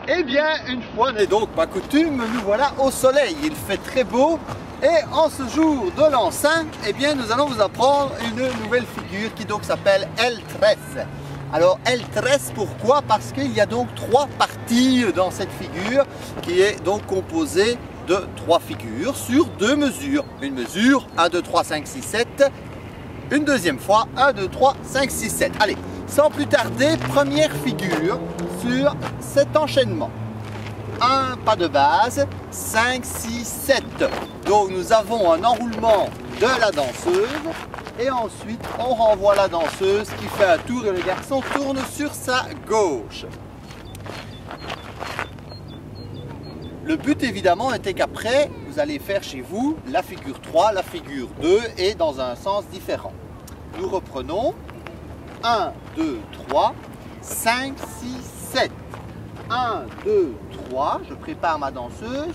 Eh bien, une fois n'est donc pas coutume, nous voilà au soleil. Il fait très beau et en ce jour de l'an 5, eh bien, nous allons vous apprendre une nouvelle figure qui donc s'appelle El Tres. Alors, El Tres, pourquoi? Parce qu'il y a donc 3 parties dans cette figure qui est donc composée de 3 figures sur 2 mesures. Une mesure 1, 2, 3, 5, 6, 7. Une deuxième fois 1, 2, 3, 5, 6, 7. Allez, sans plus tarder, première figure sur cet enchaînement. Un pas de base, 5, 6, 7. Donc nous avons un enroulement de la danseuse et ensuite on renvoie la danseuse qui fait un tour et le garçon tourne sur sa gauche. Le but évidemment était qu'après vous allez faire chez vous la figure 3, la figure 2 et dans un sens différent. Nous reprenons 1, 2, 3, 5, 6, 7. 1, 2, 3, je prépare ma danseuse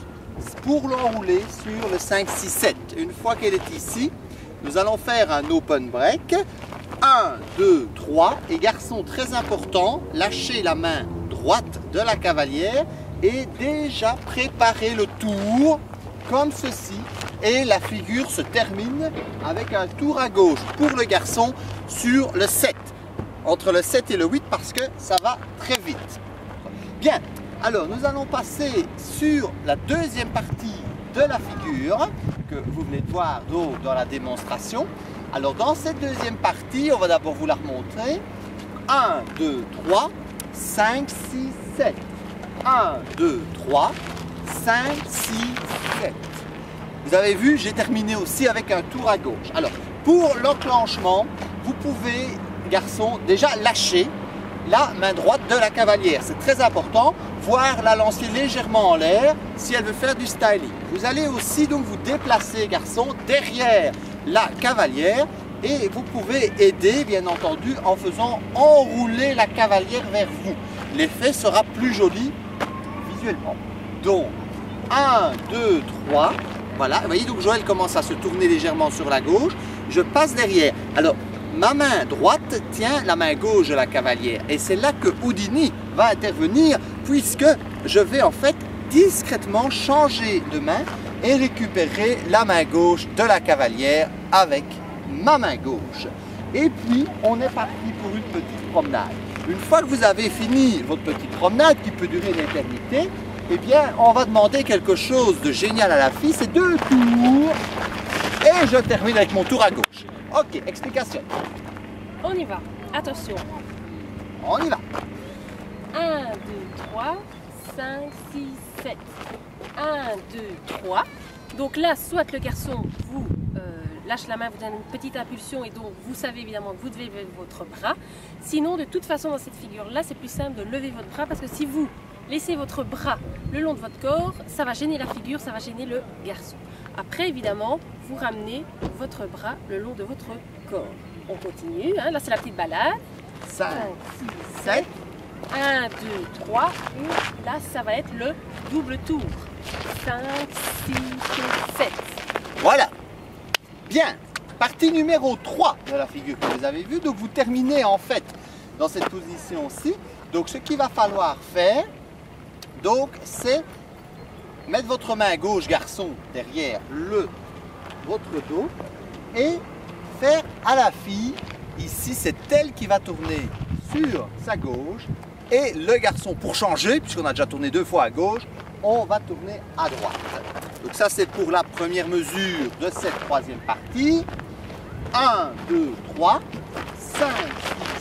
pour l'enrouler sur le 5, 6, 7. Une fois qu'elle est ici, nous allons faire un open break. 1, 2, 3 et garçon très important, lâchez la main droite de la cavalière et déjà préparez le tour comme ceci. Et la figure se termine avec un tour à gauche pour le garçon sur le 7. Entre le 7 et le 8 parce que ça va très vite. Bien, alors nous allons passer sur la deuxième partie de la figure que vous venez de voir donc dans la démonstration. Alors dans cette deuxième partie, on va d'abord vous la remontrer. 1, 2, 3, 5, 6, 7. 1, 2, 3, 5, 6, 7. Vous avez vu, j'ai terminé aussi avec un tour à gauche. Alors, pour l'enclenchement, vous pouvez, garçon, déjà lâcher la main droite de la cavalière. C'est très important, voire la lancer légèrement en l'air si elle veut faire du styling. Vous allez aussi donc vous déplacer, garçon, derrière la cavalière et vous pouvez aider, bien entendu, en faisant enrouler la cavalière vers vous. L'effet sera plus joli visuellement. Donc, 1, 2, 3. Voilà, vous voyez, donc Joël commence à se tourner légèrement sur la gauche. Je passe derrière. Alors, ma main droite tient la main gauche de la cavalière. Et c'est là que Houdini va intervenir, puisque je vais en fait discrètement changer de main et récupérer la main gauche de la cavalière avec ma main gauche. Et puis, on est parti pour une petite promenade. Une fois que vous avez fini votre petite promenade, qui peut durer une éternité, eh bien, on va demander quelque chose de génial à la fille, c'est 2 tours. Et je termine avec mon tour à gauche. Ok, explication. On y va, attention. On y va. 1, 2, 3, 5, 6, 7. 1, 2, 3. Donc là, soit le garçon vous lâche la main, vous donne une petite impulsion et donc vous savez évidemment que vous devez lever votre bras. Sinon, de toute façon, dans cette figure-là, c'est plus simple de lever votre bras parce que si vous laissez votre bras le long de votre corps, ça va gêner la figure, ça va gêner le garçon. Après, évidemment, vous ramenez votre bras le long de votre corps. On continue, hein. Là c'est la petite balade. 5, 6, 7. 1, 2, 3. Et là, ça va être le double tour. 5, 6, 7. Voilà. Bien. Partie numéro 3 de la figure que vous avez vue. Donc vous terminez en fait dans cette position-ci. Donc ce qu'il va falloir faire, donc, c'est mettre votre main gauche, garçon, derrière votre dos et faire à la fille, ici c'est elle qui va tourner sur sa gauche et le garçon, pour changer, puisqu'on a déjà tourné 2 fois à gauche, on va tourner à droite. Donc ça c'est pour la première mesure de cette troisième partie. 1, 2, 3, 5,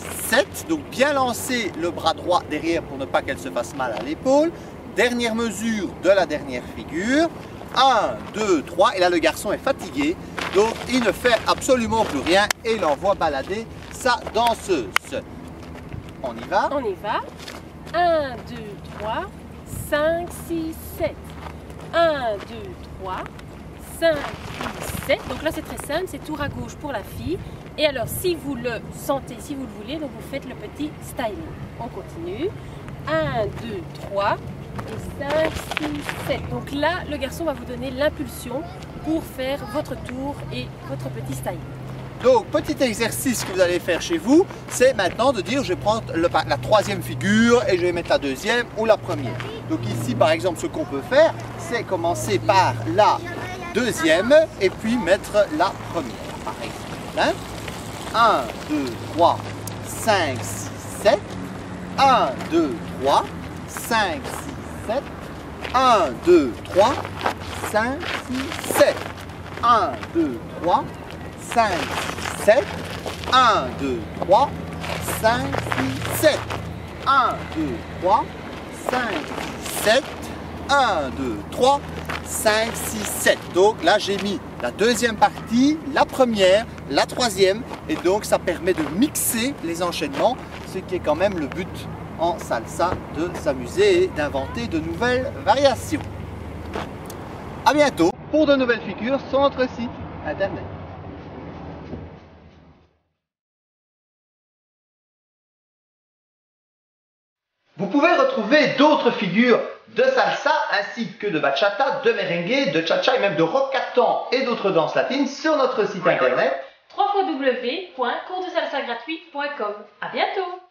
6, 7. Donc bien lancer le bras droit derrière pour ne pas qu'elle se fasse mal à l'épaule. Dernière mesure de la dernière figure. 1, 2, 3. Et là le garçon est fatigué. Donc il ne fait absolument plus rien et il envoie balader sa danseuse. On y va? On y va. 1, 2, 3, 5, 6, 7. 1, 2, 3, 5, 6, 7. Donc là c'est très simple, c'est tour à gauche pour la fille. Et alors si vous le sentez, si vous le voulez, donc vous faites le petit styling. On continue. 1, 2, 3 et 5, 6, 7. Donc là le garçon va vous donner l'impulsion pour faire votre tour et votre petit styling. Donc, petit exercice que vous allez faire chez vous, c'est maintenant de dire je vais prendre la troisième figure et je vais mettre la deuxième ou la première. Donc ici, par exemple, ce qu'on peut faire, c'est commencer par la deuxième et puis mettre la première, par exemple. 1, 2, 3, 5, 6, 7. 1, 2, 3, 5, 6, 7. 1, 2, 3, 5, 6, 7. 1, 2, 3, 5, 6, 7. 1, 2, 3, 5, 6, 7. 1, 2, 3, 5, 6, 7. 1, 2, 3, 5, 6, 7. Donc là, j'ai mis la deuxième partie, la première, la troisième. Et donc, ça permet de mixer les enchaînements, ce qui est quand même le but en salsa, de s'amuser et d'inventer de nouvelles variations. A bientôt pour de nouvelles figures sur notre site internet. Vous pouvez retrouver d'autres figures de salsa ainsi que de bachata, de merengue, de cha-cha et même de rock-catan et d'autres danses latines sur notre site internet www.coursdesalsagratuit.com. À bientôt!